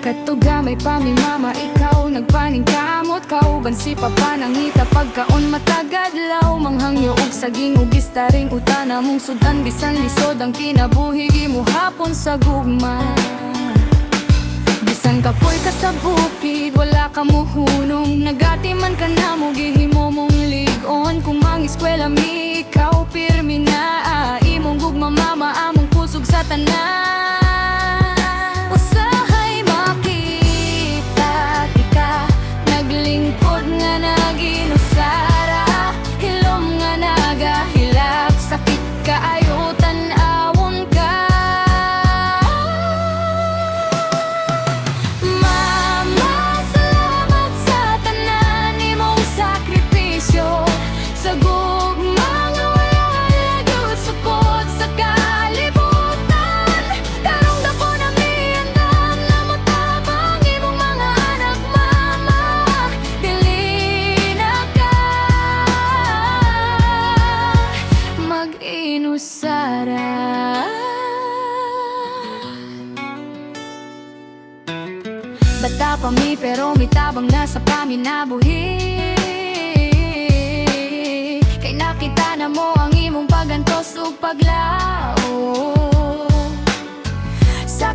Katuga may pamimama, ikaw nagpaningkamot. Kauban si papa nang ita pagkaon matagadlaw. Manghangyo og saging ug istaring utana mong sudan. Bisan lisod ang kinabuhi mo hapon sa gugma. Bisan kapoy ka sa bukid, wala ka muhunong. Nagati man ka na mo, gihimo mong ligon. Kung mang eskwela mi, ikaw pirmi na. Imong gugma mama, among pusog sa tanan. Usahay makita, tika naglingkod nga naginusara. Hilom nga nagahilak, sakit kaayo tan-awon ka. Mama, salamat sa tanan imong sakripisyo. Sa gugma nga wala lagot sukod sa kalibutan. Karong dako na miandam na matabang imong mga anak, mama. Dili na ka mag-inusara. Bata pa mi pero mitabang na sa paminabuhi. Kay nakita na mo ang imong pagantos ug paglao. Sa